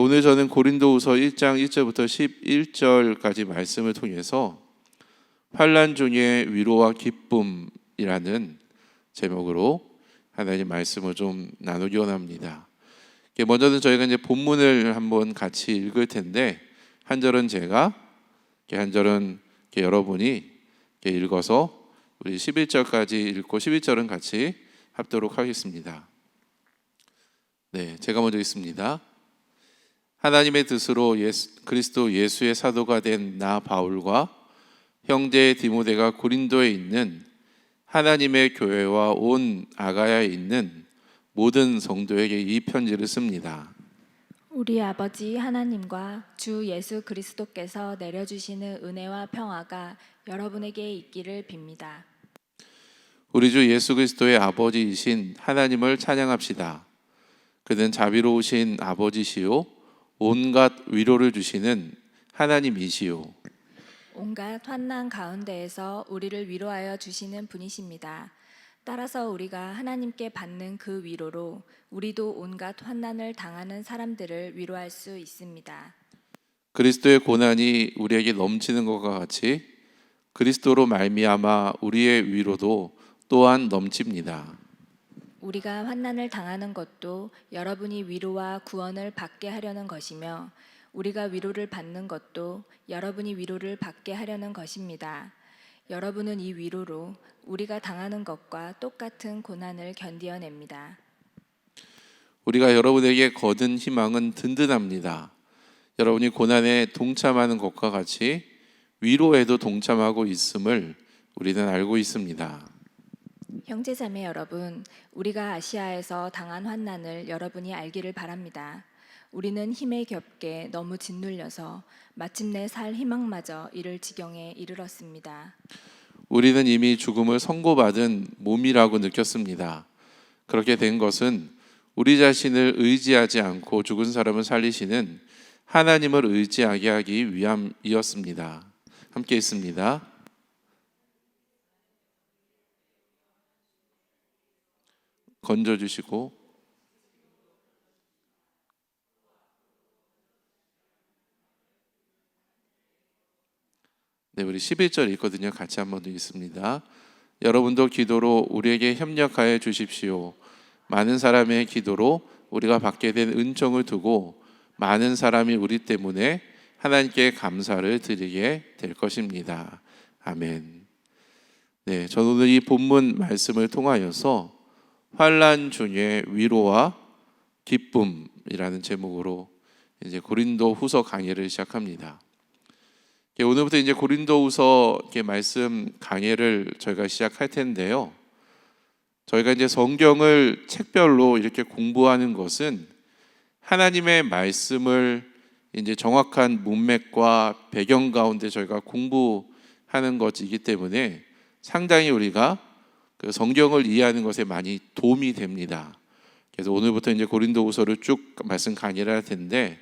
오늘 저는 고린도후서 1장 1절부터 11절까지 말씀을 통해서 환난 중에 위로와 기쁨이라는 제목으로 하나님 말씀을 좀 나누기 원합니다. 먼저는 저희가 이제 본문을 한번 같이 읽을 텐데, 한 절은 제가, 한 절은 여러분이 읽어서 우리 11절까지 읽고 11절은 같이 합도록 하겠습니다. 네, 제가 먼저 읽습니다. 하나님의 뜻으로 그리스도 예수의 사도가 된 나 바울과 형제 디모데가 고린도에 있는 하나님의 교회와 온 아가야에 있는 모든 성도에게 이 편지를 씁니다. 우리 아버지 하나님과 주 예수 그리스도께서 내려주시는 은혜와 평화가 여러분에게 있기를 빕니다. 우리 주 예수 그리스도의 아버지이신 하나님을 찬양합시다. 그는 자비로우신 아버지시요 온갖 위로를 주시는 하나님이시요 온갖 환난 가운데에서 우리를 위로하여 주시는 분이십니다. 따라서 우리가 하나님께 받는 그 위로로 우리도 온갖 환난을 당하는 사람들을 위로할 수 있습니다. 그리스도의 고난이 우리에게 넘치는 것과 같이 그리스도로 말미암아 우리의 위로도 또한 넘칩니다. 우리가 환난을 당하는 것도 여러분이 위로와 구원을 받게 하려는 것이며, 우리가 위로를 받는 것도 여러분이 위로를 받게 하려는 것입니다. 여러분은 이 위로로 우리가 당하는 것과 똑같은 고난을 견디어냅니다. 우리가 여러분에게 거둔 희망은 든든합니다. 여러분이 고난에 동참하는 것과 같이 위로에도 동참하고 있음을 우리는 알고 있습니다. 형제자매 여러분, 우리가 아시아에서 당한 환난을 여러분이 알기를 바랍니다. 우리는 힘에 겹게 너무 짓눌려서 마침내 살 희망마저 잃을 지경에 이르렀습니다. 우리는 이미 죽음을 선고받은 몸이라고 느꼈습니다. 그렇게 된 것은 우리 자신을 의지하지 않고 죽은 사람을 살리시는 하나님을 의지하게 하기 위함이었습니다. 함께 있습니다. 건져주시고 네, 우리 11절 있거든요. 같이 한번 더 읽습니다. 여러분도 기도로 우리에게 협력하여 주십시오. 많은 사람의 기도로 우리가 받게 된 은총을 두고 많은 사람이 우리 때문에 하나님께 감사를 드리게 될 것입니다. 아멘. 네, 저는 오늘 이 본문 말씀을 통하여서 환난 중에 위로와 기쁨이라는 제목으로 이제 고린도 후서 강의를 시작합니다. 오늘부터 이제 고린도후서 말씀 강해를 저희가 시작할 텐데요. 저희가 이제 성경을 책별로 이렇게 공부하는 것은 하나님의 말씀을 이제 정확한 문맥과 배경 가운데 저희가 공부하는 것이기 때문에 상당히 우리가 그 성경을 이해하는 것에 많이 도움이 됩니다. 그래서 오늘부터 이제 고린도후서를 쭉 말씀 강의를 할 텐데,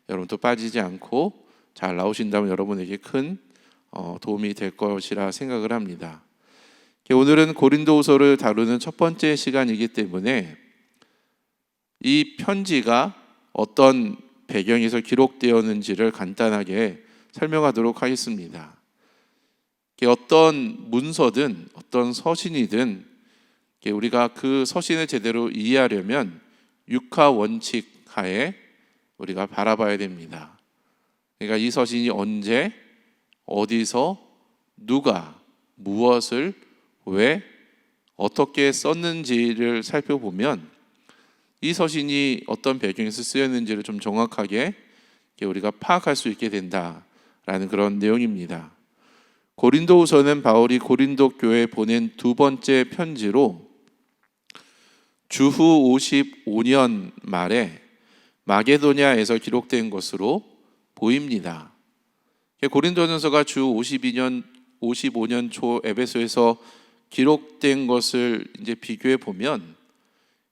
여러분 또 빠지지 않고 잘 나오신다면 여러분에게 큰 도움이 될 것이라 생각을 합니다. 오늘은 고린도후서를 다루는 첫 번째 시간이기 때문에 이 편지가 어떤 배경에서 기록되었는지를 간단하게 설명하도록 하겠습니다. 어떤 문서든 어떤 서신이든 우리가 그 서신을 제대로 이해하려면 육하 원칙 하에 우리가 바라봐야 됩니다. 그러니까 이 서신이 언제, 어디서, 누가, 무엇을, 왜, 어떻게 썼는지를 살펴보면 이 서신이 어떤 배경에서 쓰였는지를 좀 정확하게 우리가 파악할 수 있게 된다라는 그런 내용입니다. 고린도후서는 바울이 고린도 교회에 보낸 두 번째 편지로 주후 55년 말에 마게도냐에서 기록된 것으로 보입니다. 고린도전서가 주 55년 초 에베소에서 기록된 것을 이제 비교해 보면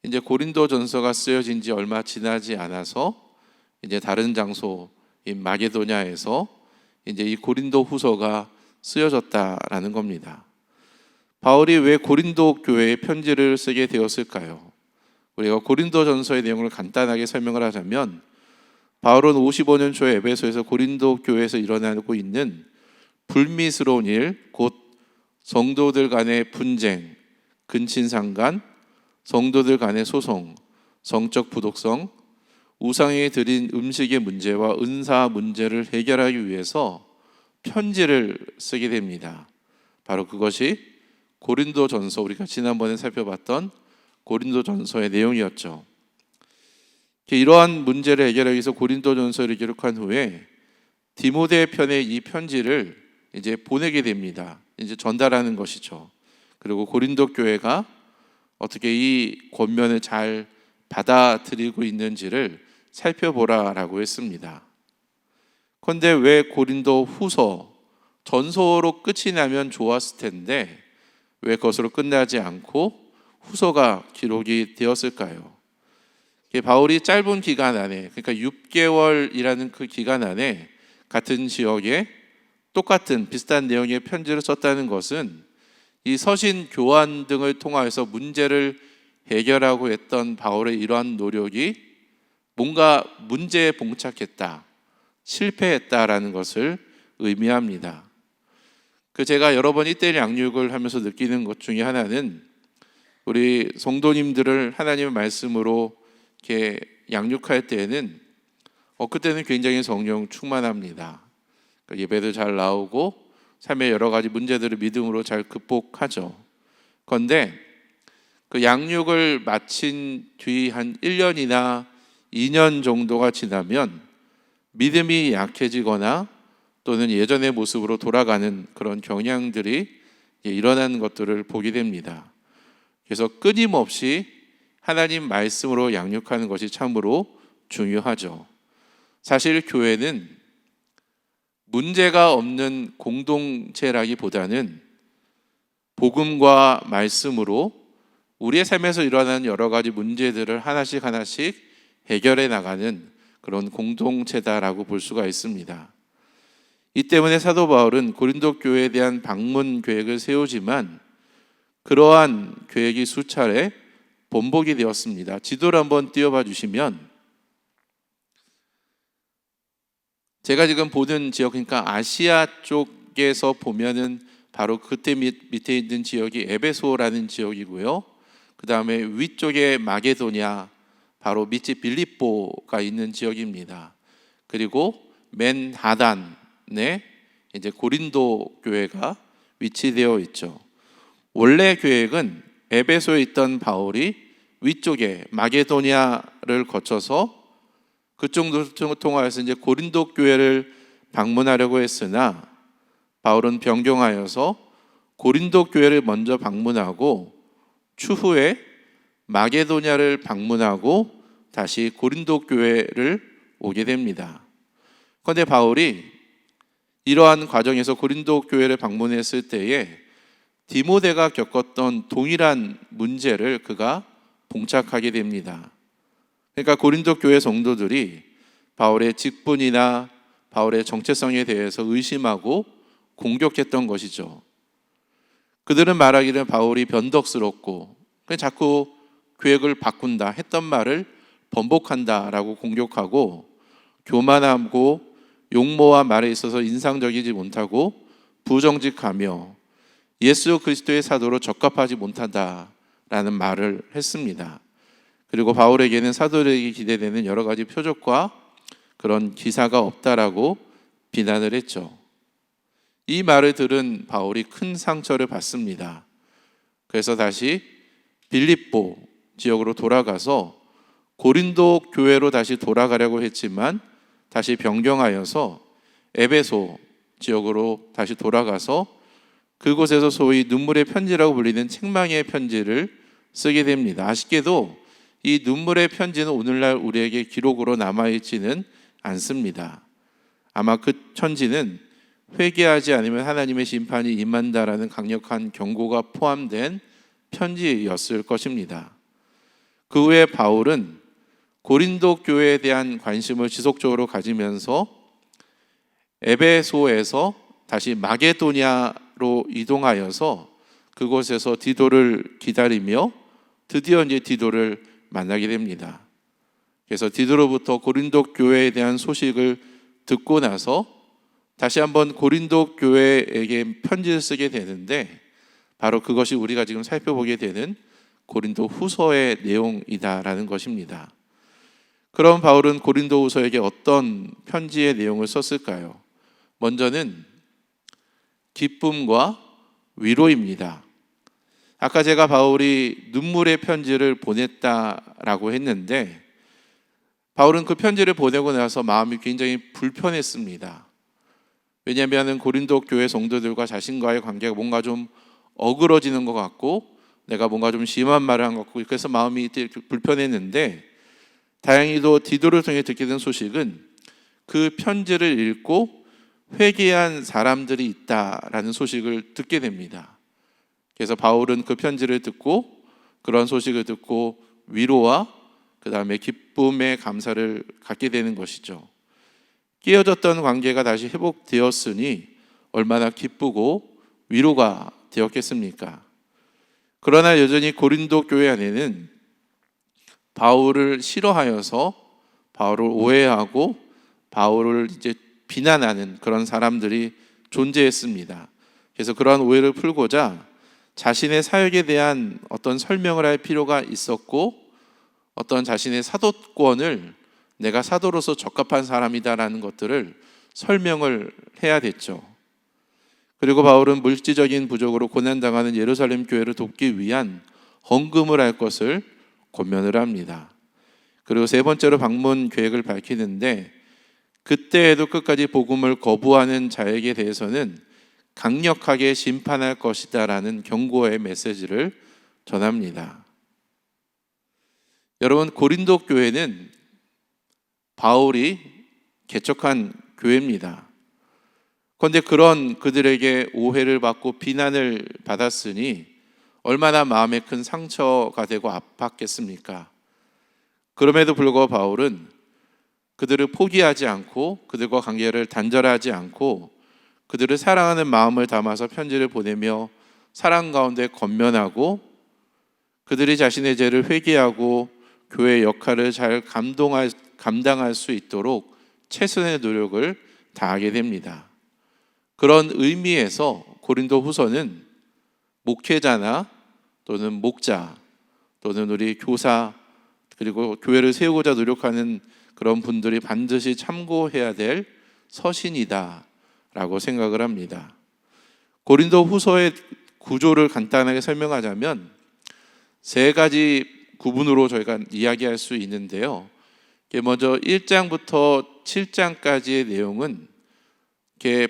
이제 고린도전서가 쓰여진 지 얼마 지나지 않아서 이제 다른 장소인 마게도냐에서 이제 이 고린도후서가 쓰여졌다라는 겁니다. 바울이 왜 고린도 교회에 편지를 쓰게 되었을까요? 우리가 고린도전서의 내용을 간단하게 설명을 하자면 바울은 55년 초에 에베소에서 고린도 교회에서 일어나고 있는 불미스러운 일, 곧 성도들 간의 분쟁, 근친상간, 성도들 간의 소송, 성적 부독성, 우상에 드린 음식의 문제와 은사 문제를 해결하기 위해서 편지를 쓰게 됩니다. 바로 그것이 고린도전서, 우리가 지난번에 살펴봤던 고린도전서의 내용이었죠. 이러한 문제를 해결하기 위해서 고린도전서를 기록한 후에 디모데 편의 이 편지를 이제 보내게 됩니다. 이제 전달하는 것이죠. 그리고 고린도 교회가 어떻게 이 권면을 잘 받아들이고 있는지를 살펴보라라고 했습니다. 그런데 왜 고린도 후서, 전서로 끝이 나면 좋았을 텐데 왜 그것으로 끝나지 않고 후서가 기록이 되었을까요? 바울이 짧은 기간 안에, 그러니까 6개월이라는 그 기간 안에 같은 지역에 똑같은 비슷한 내용의 편지를 썼다는 것은 이 서신 교환 등을 통하여서 문제를 해결하고 했던 바울의 이러한 노력이 뭔가 문제에 봉착했다, 실패했다라는 것을 의미합니다. 제가 여러 번 1:1 양육을 하면서 느끼는 것 중에 하나는 우리 성도님들을 하나님의 말씀으로 이렇게 양육할 때에는 그때는 굉장히 성령 충만합니다. 예배도 잘 나오고 삶의 여러 가지 문제들을 믿음으로 잘 극복하죠. 그런데 그 양육을 마친 뒤 한 1년이나 2년 정도가 지나면 믿음이 약해지거나 또는 예전의 모습으로 돌아가는 그런 경향들이 일어나는 것들을 보게 됩니다. 그래서 끊임없이 하나님 말씀으로 양육하는 것이 참으로 중요하죠. 사실 교회는 문제가 없는 공동체라기보다는 복음과 말씀으로 우리의 삶에서 일어나는 여러 가지 문제들을 하나씩 해결해 나가는 그런 공동체다라고 볼 수가 있습니다. 이 때문에 사도 바울은 고린도 교회에 대한 방문 계획을 세우지만 그러한 계획이 수차례 번복이 되었습니다. 지도를 한번 띄워봐 주시면 제가 지금 보는 지역, 그러니까 아시아 쪽에서 보면은 바로 그때 밑에 있는 지역이 에베소라는 지역이고요. 그 다음에 위쪽에 마게도냐, 바로 밑에 빌립보가 있는 지역입니다. 그리고 맨 하단에 이제 고린도 교회가 위치되어 있죠. 원래 계획은 에베소에 있던 바울이 위쪽에 마게도냐를 거쳐서 그쪽을 통하여서 이제 고린도 교회를 방문하려고 했으나 바울은 변경하여서 고린도 교회를 먼저 방문하고 추후에 마게도냐를 방문하고 다시 고린도 교회를 오게 됩니다. 그런데 바울이 이러한 과정에서 고린도 교회를 방문했을 때에 디모데가 겪었던 동일한 문제를 그가 봉착하게 됩니다. 그러니까 고린도 교회 성도들이 바울의 직분이나 바울의 정체성에 대해서 의심하고 공격했던 것이죠. 그들은 말하기를 바울이 변덕스럽고 자꾸 계획을 바꾼다 했던 말을 번복한다라고 공격하고 교만하고 용모와 말에 있어서 인상적이지 못하고 부정직하며 예수 그리스도의 사도로 적합하지 못한다라는 말을 했습니다. 그리고 바울에게는 사도들에게 기대되는 여러 가지 표적과 그런 기사가 없다라고 비난을 했죠. 이 말을 들은 바울이 큰 상처를 받습니다. 그래서 다시 빌립보 지역으로 돌아가서 고린도 교회로 다시 돌아가려고 했지만 다시 변경하여서 에베소 지역으로 다시 돌아가서 그곳에서 소위 눈물의 편지라고 불리는 책망의 편지를 쓰게 됩니다. 아쉽게도 이 눈물의 편지는 오늘날 우리에게 기록으로 남아있지는 않습니다. 아마 그 편지는 회개하지 않으면 하나님의 심판이 임한다라는 강력한 경고가 포함된 편지였을 것입니다. 그 후에 바울은 고린도 교회에 대한 관심을 지속적으로 가지면서 에베소에서 다시 마게도냐로 이동하여서 그곳에서 디도를 기다리며 드디어 이제 디도를 만나게 됩니다. 그래서 디도로부터 고린도 교회에 대한 소식을 듣고 나서 다시 한번 고린도 교회에게 편지를 쓰게 되는데, 바로 그것이 우리가 지금 살펴보게 되는 고린도 후서의 내용이다라는 것입니다. 그럼 바울은 고린도 후서에게 어떤 편지의 내용을 썼을까요? 먼저는 기쁨과 위로입니다. 아까 제가 바울이 눈물의 편지를 보냈다라고 했는데, 바울은 그 편지를 보내고 나서 마음이 굉장히 불편했습니다. 왜냐하면 고린도 교회 성도들과 자신과의 관계가 뭔가 좀 어그러지는 것 같고, 내가 뭔가 좀 심한 말을 한 것 같고, 그래서 마음이 불편했는데, 다행히도 디도를 통해 듣게 된 소식은 그 편지를 읽고 회개한 사람들이 있다라는 소식을 듣게 됩니다. 그래서 바울은 그 편지를 듣고, 그런 소식을 듣고 위로와 그 다음에 기쁨의 감사를 갖게 되는 것이죠. 깨어졌던 관계가 다시 회복되었으니 얼마나 기쁘고 위로가 되었겠습니까? 그러나 여전히 고린도 교회 안에는 바울을 싫어하여서 바울을 오해하고 바울을 이제 비난하는 그런 사람들이 존재했습니다. 그래서 그러한 오해를 풀고자 자신의 사역에 대한 어떤 설명을 할 필요가 있었고, 어떤 자신의 사도권을 내가 사도로서 적합한 사람이다라는 것들을 설명을 해야 됐죠. 그리고 바울은 물질적인 부족으로 고난당하는 예루살렘 교회를 돕기 위한 헌금을 할 것을 권면을 합니다. 그리고 세 번째로 방문 계획을 밝히는데, 그때에도 끝까지 복음을 거부하는 자에게 대해서는 강력하게 심판할 것이다라는 경고의 메시지를 전합니다. 여러분, 고린도 교회는 바울이 개척한 교회입니다. 그런데 그런 그들에게 오해를 받고 비난을 받았으니 얼마나 마음에 큰 상처가 되고 아팠겠습니까? 그럼에도 불구하고 바울은 그들을 포기하지 않고, 그들과 관계를 단절하지 않고, 그들을 사랑하는 마음을 담아서 편지를 보내며 사랑 가운데 권면하고, 그들이 자신의 죄를 회개하고 교회의 역할을 잘 감당할 수 있도록 최선의 노력을 다하게 됩니다. 그런 의미에서 고린도 후서는 목회자나 또는 목자 또는 우리 교사, 그리고 교회를 세우고자 노력하는 그런 분들이 반드시 참고해야 될 서신이다 라고 생각을 합니다. 고린도 후서의 구조를 간단하게 설명하자면 세 가지 구분으로 저희가 이야기할 수 있는데요. 먼저 1장부터 7장까지의 내용은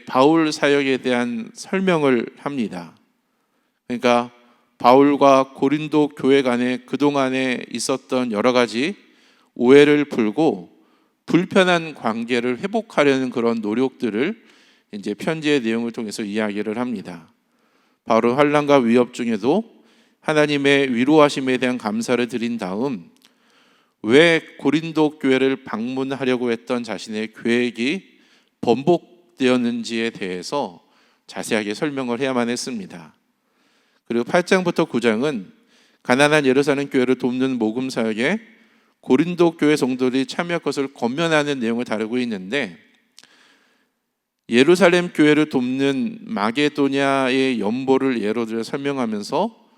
바울 사역에 대한 설명을 합니다. 그러니까 바울과 고린도 교회 간에 그동안에 있었던 여러 가지 오해를 풀고 불편한 관계를 회복하려는 그런 노력들을 이제 편지의 내용을 통해서 이야기를 합니다. 바울은 환난과 위협 중에도 하나님의 위로하심에 대한 감사를 드린 다음 왜 고린도 교회를 방문하려고 했던 자신의 계획이 번복되었는지에 대해서 자세하게 설명을 해야만 했습니다. 그리고 8장부터 9장은 가난한 예루살렘 교회를 돕는 모금 사역에 고린도 교회 성도들이 참여할 것을 권면하는 내용을 다루고 있는데, 예루살렘 교회를 돕는 마게도냐의 연보를 예로 들어 설명하면서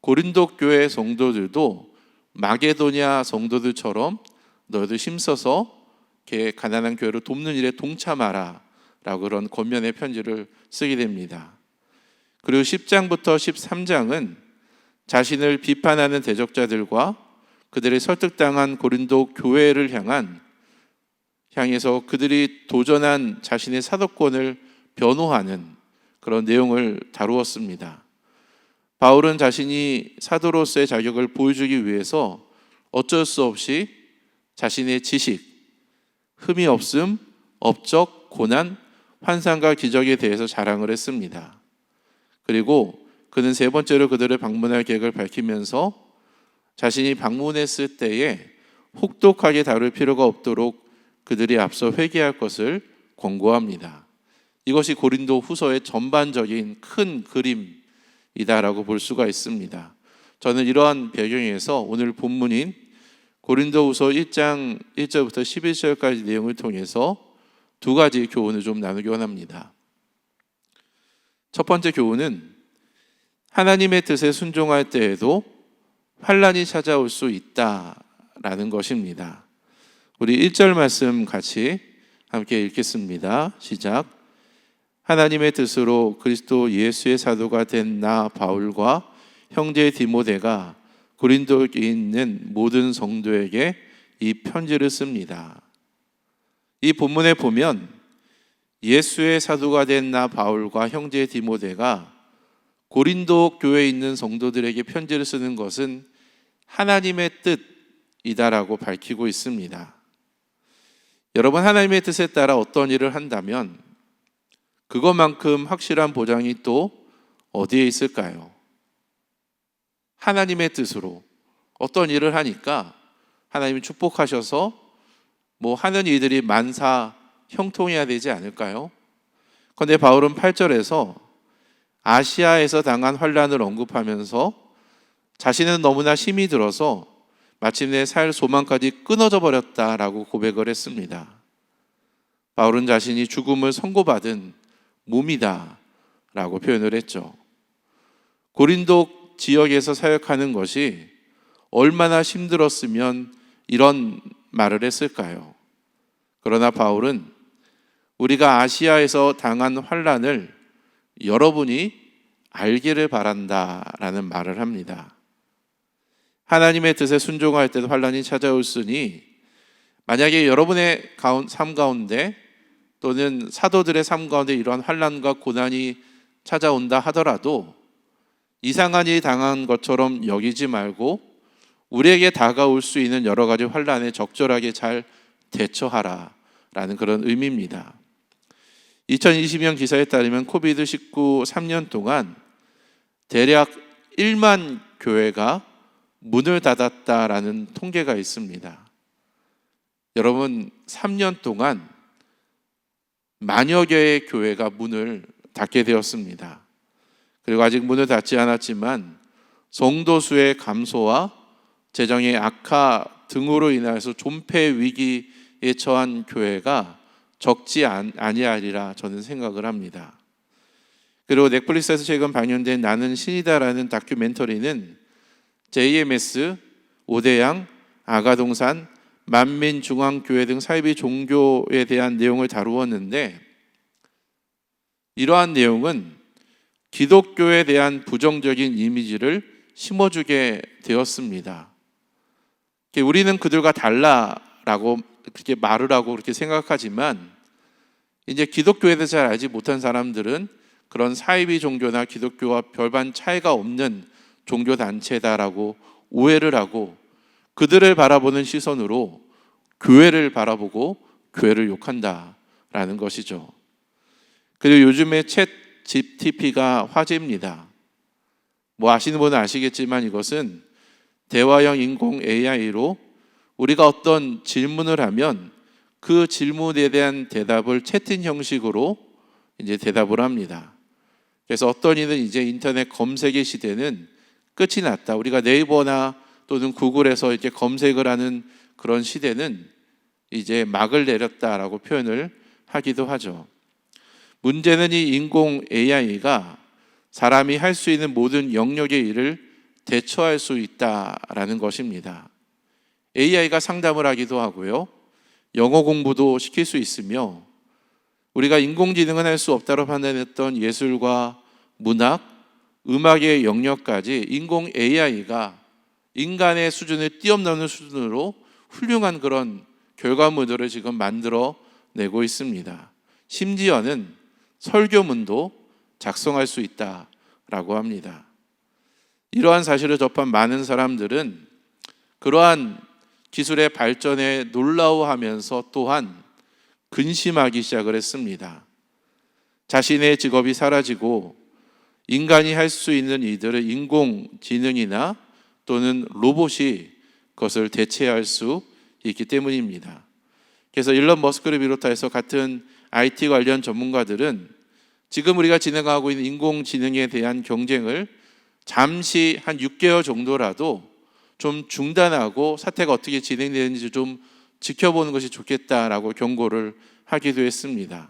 고린도 교회 성도들도 마게도냐 성도들처럼 너희들 힘써서 가난한 교회를 돕는 일에 동참하라 라고 그런 권면의 편지를 쓰게 됩니다. 그리고 10장부터 13장은 자신을 비판하는 대적자들과 그들이 설득당한 고린도 교회를 향해서 그들이 도전한 자신의 사도권을 변호하는 그런 내용을 다루었습니다. 바울은 자신이 사도로서의 자격을 보여주기 위해서 어쩔 수 없이 자신의 지식, 흠이 없음, 업적, 고난, 환상과 기적에 대해서 자랑을 했습니다. 그리고 그는 세 번째로 그들을 방문할 계획을 밝히면서 자신이 방문했을 때에 혹독하게 다룰 필요가 없도록 그들이 앞서 회개할 것을 권고합니다. 이것이 고린도 후서의 전반적인 큰 그림이다라고 볼 수가 있습니다. 저는 이러한 배경에서 오늘 본문인 고린도후서 1장 1절부터 11절까지 내용을 통해서 두 가지 교훈을 좀 나누기 원합니다. 첫 번째 교훈은 하나님의 뜻에 순종할 때에도 환난이 찾아올 수 있다라는 것입니다. 우리 1절 말씀 같이 함께 읽겠습니다. 시작. 하나님의 뜻으로 그리스도 예수의 사도가 된 나 바울과 형제 디모데가 고린도에 있는 모든 성도에게 이 편지를 씁니다. 이 본문에 보면 예수의 사도가 된 나 바울과 형제 디모데가 고린도 교회에 있는 성도들에게 편지를 쓰는 것은 하나님의 뜻이다라고 밝히고 있습니다. 여러분, 하나님의 뜻에 따라 어떤 일을 한다면 그것만큼 확실한 보장이 또 어디에 있을까요? 하나님의 뜻으로 어떤 일을 하니까 하나님이 축복하셔서 하는 일들이 만사 형통해야 되지 않을까요? 그런데 바울은 8절에서 아시아에서 당한 환난을 언급하면서 자신은 너무나 힘이 들어서 마침내 살 소망까지 끊어져 버렸다라고 고백을 했습니다. 바울은 자신이 죽음을 선고받은 몸이다 라고 표현을 했죠. 고린도 지역에서 사역하는 것이 얼마나 힘들었으면 이런 말을 했을까요? 그러나 바울은 우리가 아시아에서 당한 환난을 여러분이 알기를 바란다라는 말을 합니다. 하나님의 뜻에 순종할 때도 환난이 찾아올으니 만약에 여러분의 삶 가운데 또는 사도들의 삶 가운데 이러한 환난과 고난이 찾아온다 하더라도 이상한 일이 당한 것처럼 여기지 말고 우리에게 다가올 수 있는 여러 가지 환난에 적절하게 잘 대처하라 라는 그런 의미입니다. 2020년 기사에 따르면 코비드-19 3년 동안 대략 1만 교회가 문을 닫았다라는 통계가 있습니다. 여러분, 3년 동안 만여 개의 교회가 문을 닫게 되었습니다. 그리고 아직 문을 닫지 않았지만 성도 수의 감소와 재정의 악화 등으로 인해서 존폐 위기에 처한 교회가 적지 아니하리라 저는 생각을 합니다. 그리고 넷플릭스에서 최근 방영된 나는 신이다라는 다큐멘터리는 JMS, 오대양, 아가동산, 만민중앙교회 등 사이비 종교에 대한 내용을 다루었는데 이러한 내용은 기독교에 대한 부정적인 이미지를 심어주게 되었습니다. 우리는 그들과 달라라고 그렇게 말을 하고 그렇게 생각하지만 이제 기독교에 대해서 잘 알지 못한 사람들은 그런 사이비 종교나 기독교와 별반 차이가 없는 종교단체다라고 오해를 하고 그들을 바라보는 시선으로 교회를 바라보고 교회를 욕한다라는 것이죠. 그리고 요즘에 챗 GPT가 화제입니다. 아시는 분은 아시겠지만 이것은 대화형 인공 AI로 우리가 어떤 질문을 하면 그 질문에 대한 대답을 채팅 형식으로 이제 대답을 합니다. 그래서 어떤 이는 이제 인터넷 검색의 시대는 끝이 났다. 우리가 네이버나 또는 구글에서 이렇게 검색을 하는 그런 시대는 이제 막을 내렸다라고 표현을 하기도 하죠. 문제는 이 인공 AI가 사람이 할 수 있는 모든 영역의 일을 대처할 수 있다라는 것입니다. AI가 상담을 하기도 하고요. 영어 공부도 시킬 수 있으며 우리가 인공지능은 할 수 없다고 판단했던 예술과 문학, 음악의 영역까지 인공 AI가 인간의 수준을 뛰어넘는 수준으로 훌륭한 그런 결과물들을 지금 만들어내고 있습니다. 심지어는 설교문도 작성할 수 있다라고 합니다. 이러한 사실을 접한 많은 사람들은 그러한 기술의 발전에 놀라워하면서 또한 근심하기 시작을 했습니다. 자신의 직업이 사라지고 인간이 할 수 있는 일들을 인공지능이나 또는 로봇이 그것을 대체할 수 있기 때문입니다. 그래서 일론 머스크를 비롯해서 같은 IT 관련 전문가들은 지금 우리가 진행하고 있는 인공지능에 대한 경쟁을 잠시 한 6개월 정도라도 좀 중단하고 사태가 어떻게 진행되는지 좀 지켜보는 것이 좋겠다라고 경고를 하기도 했습니다.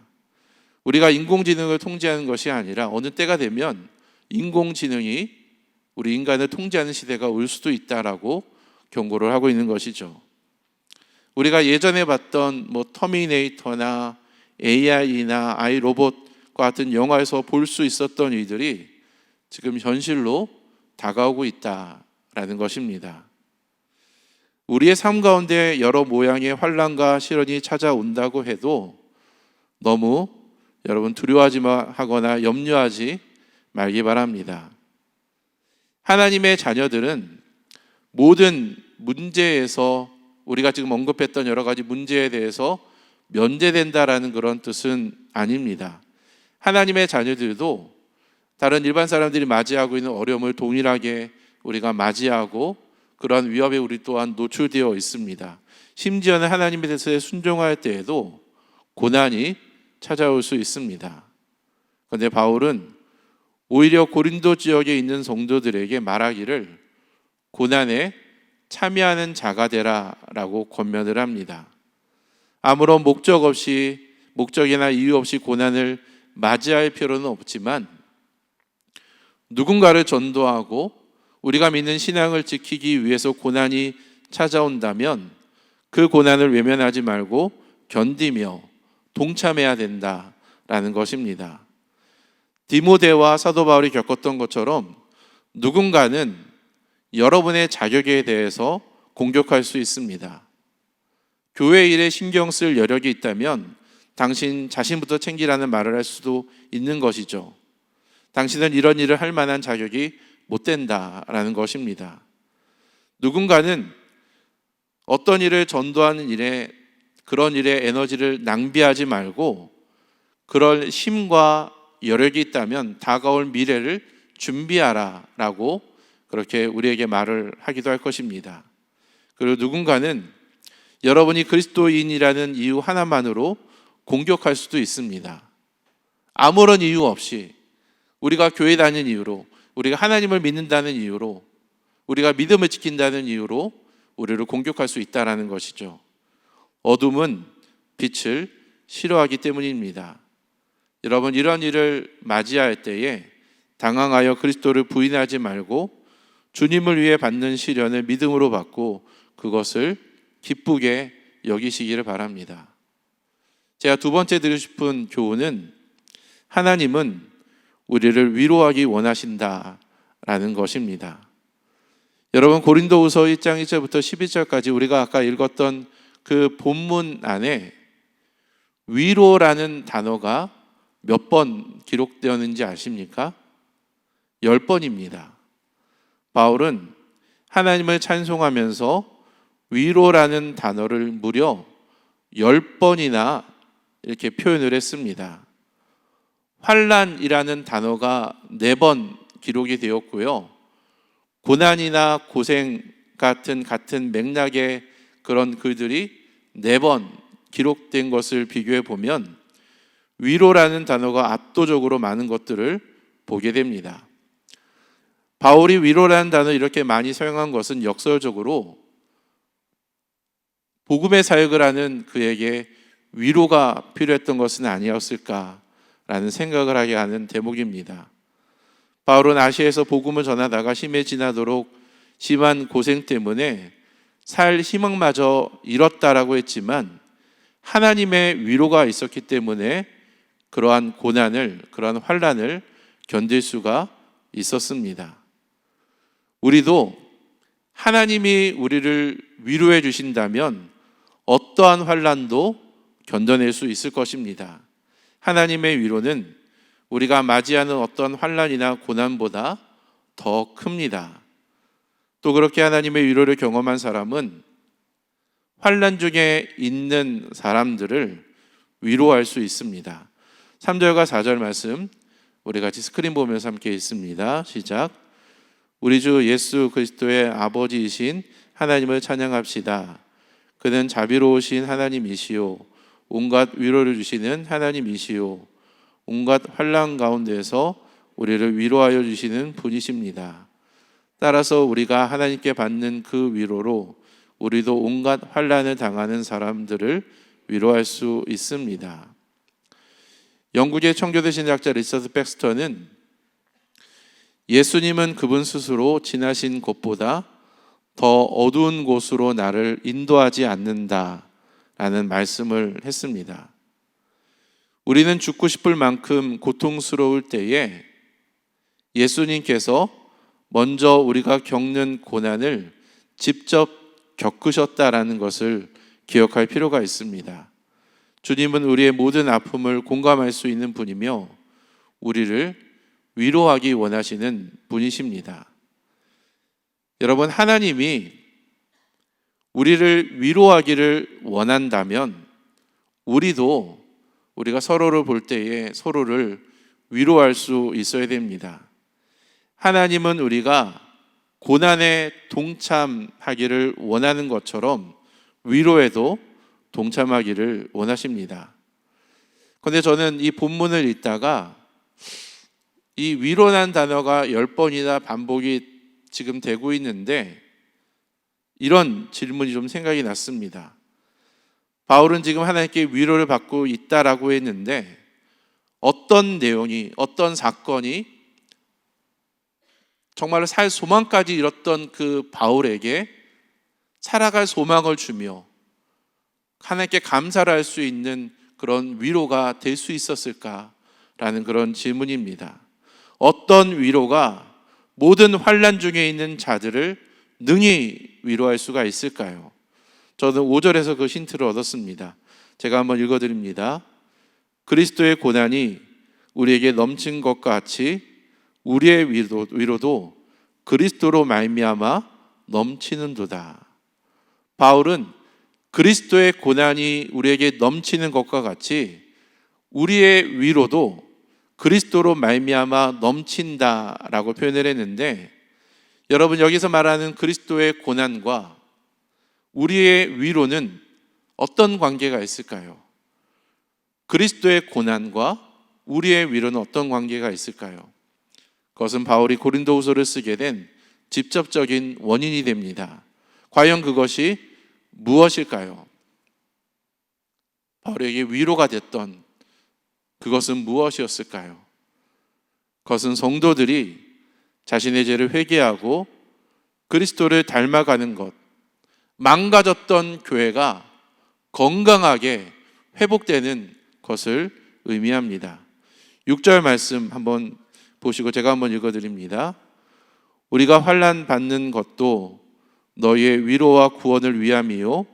우리가 인공지능을 통제하는 것이 아니라 어느 때가 되면 인공지능이 우리 인간을 통제하는 시대가 올 수도 있다라고 경고를 하고 있는 것이죠. 우리가 예전에 봤던 터미네이터나 AI나 아이로봇과 같은 영화에서 볼 수 있었던 일들이 지금 현실로 다가오고 있다라는 것입니다. 우리의 삶 가운데 여러 모양의 환난과 시련이 찾아온다고 해도 너무 여러분 두려워하거나 염려하지 말기 바랍니다. 하나님의 자녀들은 모든 문제에서 우리가 지금 언급했던 여러 가지 문제에 대해서 면제된다라는 그런 뜻은 아닙니다. 하나님의 자녀들도 다른 일반 사람들이 맞이하고 있는 어려움을 동일하게 우리가 맞이하고 그러한 위협에 우리 또한 노출되어 있습니다. 심지어는 하나님에 대해서 순종할 때에도 고난이 찾아올 수 있습니다. 그런데 바울은 오히려 고린도 지역에 있는 성도들에게 말하기를 고난에 참여하는 자가 되라라고 권면을 합니다. 아무런 목적이나 이유 없이 고난을 맞이할 필요는 없지만 누군가를 전도하고 우리가 믿는 신앙을 지키기 위해서 고난이 찾아온다면 그 고난을 외면하지 말고 견디며 동참해야 된다라는 것입니다. 디모데와 사도 바울이 겪었던 것처럼 누군가는 여러분의 자격에 대해서 공격할 수 있습니다. 교회 일에 신경 쓸 여력이 있다면 당신 자신부터 챙기라는 말을 할 수도 있는 것이죠. 당신은 이런 일을 할 만한 자격이 못 된다라는 것입니다. 누군가는 어떤 일을 전도하는 일에 그런 일에 에너지를 낭비하지 말고 그럴 힘과 여력이 있다면 다가올 미래를 준비하라라고 그렇게 우리에게 말을 하기도 할 것입니다. 그리고 누군가는 여러분이 그리스도인이라는 이유 하나만으로 공격할 수도 있습니다. 아무런 이유 없이 우리가 교회 다니는 이유로, 우리가 하나님을 믿는다는 이유로, 우리가 믿음을 지킨다는 이유로 우리를 공격할 수 있다는 것이죠. 어둠은 빛을 싫어하기 때문입니다. 여러분, 이런 일을 맞이할 때에 당황하여 그리스도를 부인하지 말고 주님을 위해 받는 시련을 믿음으로 받고 그것을 기쁘게 여기시기를 바랍니다. 제가 두 번째 드리고 싶은 교훈은 하나님은 우리를 위로하기 원하신다라는 것입니다. 여러분, 고린도후서 1장 1절부터 12절까지 우리가 아까 읽었던 그 본문 안에 위로라는 단어가 몇 번 기록되었는지 아십니까? 10번입니다. 바울은 하나님을 찬송하면서 위로라는 단어를 무려 10번이나 이렇게 표현을 했습니다. 환난이라는 단어가 4번 기록이 되었고요. 고난이나 고생 같은 맥락의 그런 글들이 4번 기록된 것을 비교해 보면 위로라는 단어가 압도적으로 많은 것들을 보게 됩니다. 바울이 위로라는 단어를 이렇게 많이 사용한 것은 역설적으로 복음의 사역을 하는 그에게 위로가 필요했던 것은 아니었을까라는 생각을 하게 하는 대목입니다. 바울은 아시아에서 복음을 전하다가 심해 지나도록 심한 고생 때문에 살 희망마저 잃었다라고 했지만 하나님의 위로가 있었기 때문에 그러한 고난을, 그러한 환난을 견딜 수가 있었습니다. 우리도 하나님이 우리를 위로해 주신다면 어떠한 환난도 견뎌낼 수 있을 것입니다. 하나님의 위로는 우리가 맞이하는 어떤 환난이나 고난보다 더 큽니다. 또 그렇게 하나님의 위로를 경험한 사람은 환난 중에 있는 사람들을 위로할 수 있습니다. 3절과 4절 말씀 우리 같이 스크린 보면서 함께 읽습니다. 시작. 우리 주 예수 그리스도의 아버지이신 하나님을 찬양합시다. 그는 자비로우신 하나님이시요 온갖 위로를 주시는 하나님이시요 온갖 환난 가운데서 우리를 위로하여 주시는 분이십니다. 따라서 우리가 하나님께 받는 그 위로로 우리도 온갖 환난을 당하는 사람들을 위로할 수 있습니다. 영국의 청교도 신학자 리처드 백스터는 예수님은 그분 스스로 지나신 곳보다 더 어두운 곳으로 나를 인도하지 않는다라는 말씀을 했습니다. 우리는 죽고 싶을 만큼 고통스러울 때에 예수님께서 먼저 우리가 겪는 고난을 직접 겪으셨다라는 것을 기억할 필요가 있습니다. 주님은 우리의 모든 아픔을 공감할 수 있는 분이며 우리를 위로하기 원하시는 분이십니다. 여러분, 하나님이 우리를 위로하기를 원한다면 우리가 서로를 볼 때에 서로를 위로할 수 있어야 됩니다. 하나님은 우리가 고난에 동참하기를 원하는 것처럼 위로에도 동참하기를 원하십니다. 그런데 저는 이 본문을 읽다가 이 위로란 단어가 10번이나 반복이 지금 되고 있는데 이런 질문이 좀 생각이 났습니다. 바울은 지금 하나님께 위로를 받고 있다라고 했는데 어떤 내용이, 어떤 사건이 정말로 살 소망까지 잃었던 그 바울에게 살아갈 소망을 주며 하나님께 감사를 할 수 있는 그런 위로가 될 수 있었을까라는 그런 질문입니다. 어떤 위로가 모든 환난 중에 있는 자들을 능히 위로할 수가 있을까요? 저는 5절에서 그 힌트를 얻었습니다. 제가 한번 읽어드립니다. 그리스도의 고난이 우리에게 넘친 것과 같이 우리의 위로도 그리스도로 말미암아 넘치는도다. 바울은 그리스도의 고난이 우리에게 넘치는 것과 같이 우리의 위로도 그리스도로 말미암아 넘친다라고 표현을 했는데, 여러분, 여기서 말하는 그리스도의 고난과 우리의 위로는 어떤 관계가 있을까요? 그리스도의 고난과 우리의 위로는 어떤 관계가 있을까요? 그것은 바울이 고린도후서를 쓰게 된 직접적인 원인이 됩니다. 과연 그것이 무엇일까요? 바울에게 위로가 됐던 그것은 무엇이었을까요? 그것은 성도들이 자신의 죄를 회개하고 그리스도를 닮아가는 것, 망가졌던 교회가 건강하게 회복되는 것을 의미합니다. 6절 말씀 한번 보시고 제가 한번 읽어드립니다. 우리가 환난 받는 것도 너희의 위로와 구원을 위함이요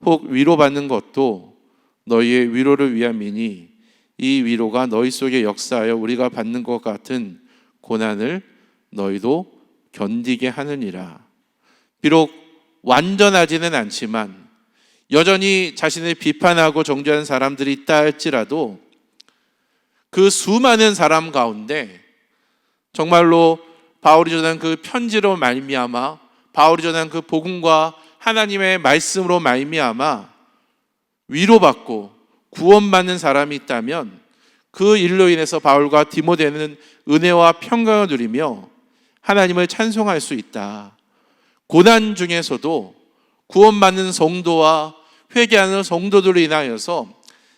혹 위로받는 것도 너희의 위로를 위함이니 이 위로가 너희 속에 역사하여 우리가 받는 것 같은 고난을 너희도 견디게 하느니라. 비록 완전하지는 않지만 여전히 자신을 비판하고 정죄하는 사람들이 있다 할지라도 그 수많은 사람 가운데 정말로 바울이 전한 그 편지로 말미암아, 바울이 전한 그 복음과 하나님의 말씀으로 말미암아 위로받고 구원받는 사람이 있다면 그 일로 인해서 바울과 디모데는 은혜와 평강을 누리며 하나님을 찬송할 수 있다. 고난 중에서도 구원받는 성도와 회개하는 성도들로 인하여서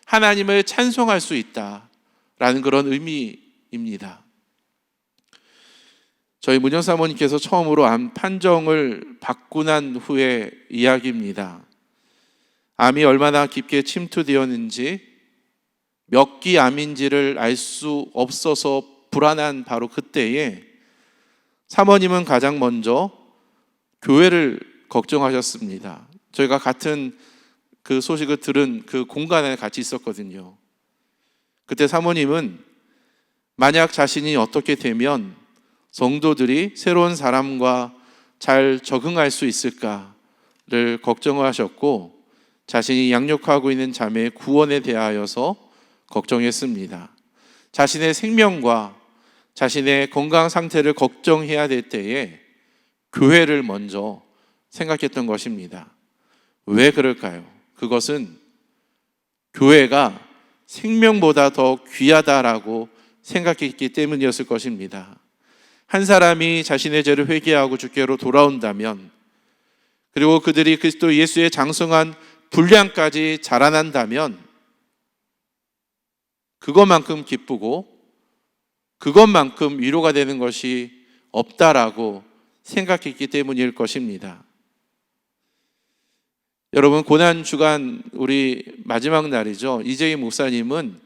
하나님을 찬송할 수 있다라는 그런 의미입니다. 저희 문영 사모님께서 처음으로 암 판정을 받고 난 후의 이야기입니다. 암이 얼마나 깊게 침투되었는지, 몇 기 암인지를 알 수 없어서 불안한 바로 그때에 사모님은 가장 먼저 교회를 걱정하셨습니다. 저희가 같은 그 소식을 들은 그 공간에 같이 있었거든요. 그때 사모님은 만약 자신이 어떻게 되면 성도들이 새로운 사람과 잘 적응할 수 있을까를 걱정하셨고, 자신이 양육하고 있는 자매의 구원에 대하여서 걱정했습니다. 자신의 생명과 자신의 건강 상태를 걱정해야 될 때에 교회를 먼저 생각했던 것입니다. 왜 그럴까요? 그것은 교회가 생명보다 더 귀하다라고 생각했기 때문이었을 것입니다. 한 사람이 자신의 죄를 회개하고 주께로 돌아온다면, 그리고 그들이 그리스도 예수의 장성한 분량까지 자라난다면 그것만큼 기쁘고 그것만큼 위로가 되는 것이 없다라고 생각했기 때문일 것입니다. 여러분, 고난주간 우리 마지막 날이죠. 이재희 목사님은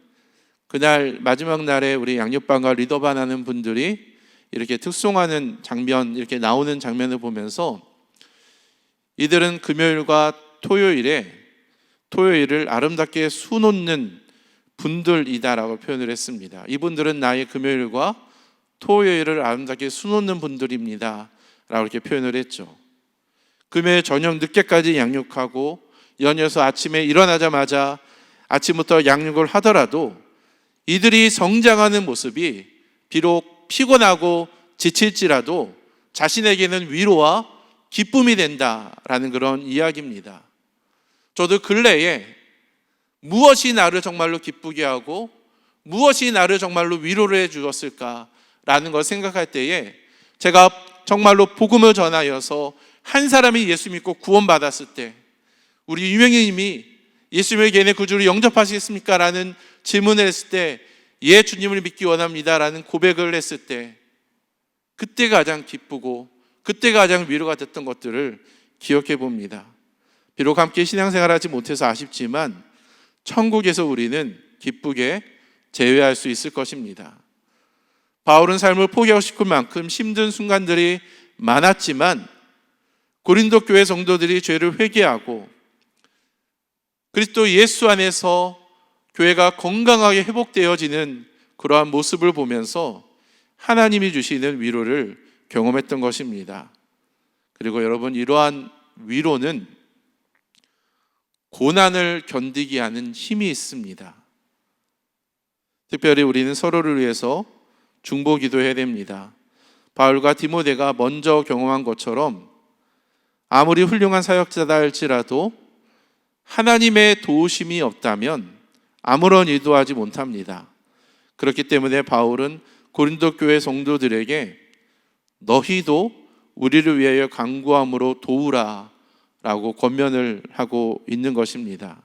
그날 마지막 날에 우리 양육반과 리더반 하는 분들이 이렇게 특송하는 장면, 이렇게 나오는 장면을 보면서 이들은 금요일과 토요일을 아름답게 수놓는 분들이다라고 표현을 했습니다. 이분들은 나의 금요일과 토요일을 아름답게 수놓는 분들입니다 라고 이렇게 표현을 했죠. 금요일 저녁 늦게까지 양육하고 연이어서 아침에 일어나자마자 아침부터 양육을 하더라도 이들이 성장하는 모습이 비록 피곤하고 지칠지라도 자신에게는 위로와 기쁨이 된다라는 그런 이야기입니다. 저도 근래에 무엇이 나를 정말로 기쁘게 하고 무엇이 나를 정말로 위로를 해 주었을까라는 걸 생각할 때에 제가 정말로 복음을 전하여서 한 사람이 예수 믿고 구원받았을 때, 우리 유명희님이 예수님을 개인의 구주로 영접하시겠습니까? 라는 질문을 했을 때 예, 주님을 믿기 원합니다 라는 고백을 했을 때, 그때가 가장 기쁘고 그때가 가장 위로가 됐던 것들을 기억해 봅니다. 비록 함께 신앙생활하지 못해서 아쉽지만 천국에서 우리는 기쁘게 재회할 수 있을 것입니다. 바울은 삶을 포기하고 싶을 만큼 힘든 순간들이 많았지만 고린도 교회 성도들이 죄를 회개하고 그리스도 예수 안에서 교회가 건강하게 회복되어지는 그러한 모습을 보면서 하나님이 주시는 위로를 경험했던 것입니다. 그리고 여러분, 이러한 위로는 고난을 견디게 하는 힘이 있습니다. 특별히 우리는 서로를 위해서 중보 기도해야 됩니다. 바울과 디모데가 먼저 경험한 것처럼 아무리 훌륭한 사역자다 할지라도 하나님의 도우심이 없다면 아무런 일도 하지 못합니다. 그렇기 때문에 바울은 고린도 교회 성도들에게 너희도 우리를 위하여 간구함으로 도우라 라고 권면을 하고 있는 것입니다.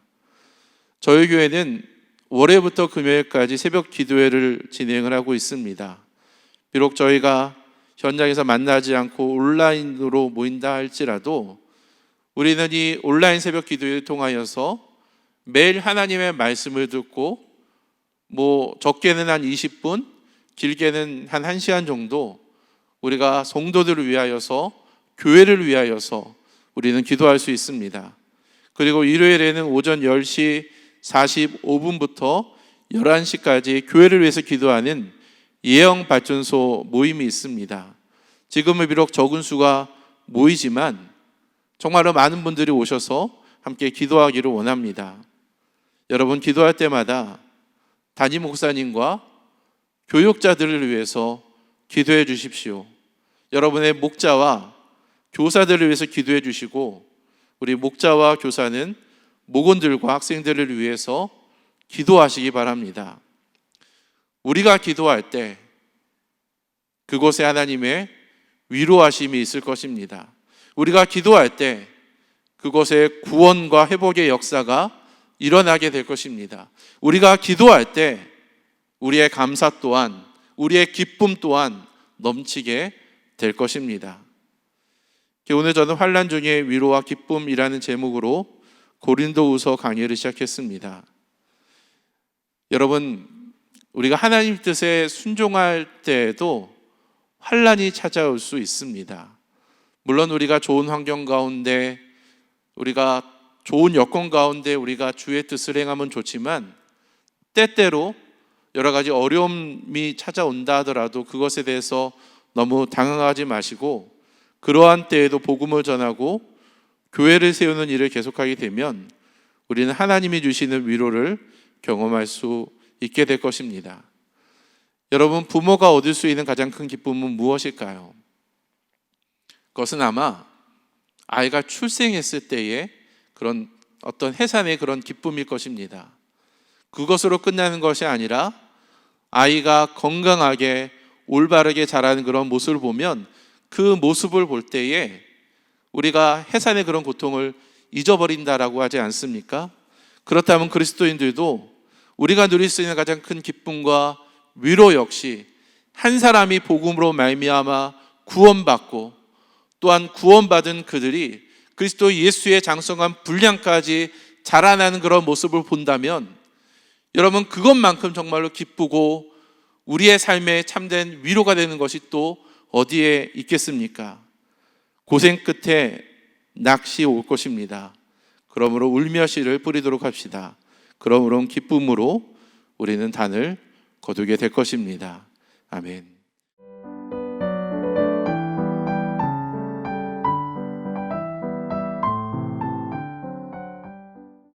저희 교회는 월요일부터 금요일까지 새벽 기도회를 진행을 하고 있습니다. 비록 저희가 현장에서 만나지 않고 온라인으로 모인다 할지라도 우리는 이 온라인 새벽 기도회를 통하여서 매일 하나님의 말씀을 듣고 적게는 한 20분, 길게는 한 1시간 정도 우리가 성도들을 위하여서, 교회를 위하여서 우리는 기도할 수 있습니다. 그리고 일요일에는 오전 10시 45분부터 11시까지 교회를 위해서 기도하는 예영 발전소 모임이 있습니다. 지금은 비록 적은 수가 모이지만 정말로 많은 분들이 오셔서 함께 기도하기를 원합니다. 여러분, 기도할 때마다 담임 목사님과 교육자들을 위해서 기도해 주십시오. 여러분의 목자와 교사들을 위해서 기도해 주시고, 우리 목자와 교사는 목원들과 학생들을 위해서 기도하시기 바랍니다. 우리가 기도할 때 그곳에 하나님의 위로하심이 있을 것입니다. 우리가 기도할 때 그곳에 구원과 회복의 역사가 일어나게 될 것입니다. 우리가 기도할 때 우리의 감사 또한, 우리의 기쁨 또한 넘치게 될 것입니다. 오늘 저는 환난 중에 위로와 기쁨이라는 제목으로 고린도후서 강의를 시작했습니다. 여러분, 우리가 하나님 뜻에 순종할 때에도 환난이 찾아올 수 있습니다. 물론 우리가 좋은 환경 가운데, 우리가 좋은 여건 가운데 우리가 주의 뜻을 행하면 좋지만 때때로 여러 가지 어려움이 찾아온다 하더라도 그것에 대해서 너무 당황하지 마시고, 그러한 때에도 복음을 전하고 교회를 세우는 일을 계속하게 되면 우리는 하나님이 주시는 위로를 경험할 수 있게 될 것입니다. 여러분, 부모가 얻을 수 있는 가장 큰 기쁨은 무엇일까요? 그것은 아마 아이가 출생했을 때의 그런 어떤 해산의 그런 기쁨일 것입니다. 그것으로 끝나는 것이 아니라 아이가 건강하게 올바르게 자라는 그런 모습을 보면 그 모습을 볼 때에 우리가 해산의 그런 고통을 잊어버린다라고 하지 않습니까? 그렇다면 그리스도인들도 우리가 누릴 수 있는 가장 큰 기쁨과 위로 역시 한 사람이 복음으로 말미암아 구원받고 또한 구원받은 그들이 그리스도 예수의 장성한 분량까지 자라나는 그런 모습을 본다면 여러분, 그것만큼 정말로 기쁘고 우리의 삶에 참된 위로가 되는 것이 또 어디에 있겠습니까? 고생 끝에 낚시 올 것입니다. 그러므로 울며 씨를 뿌리도록 합시다. 그러므로 기쁨으로 우리는 단을 거두게 될 것입니다. 아멘.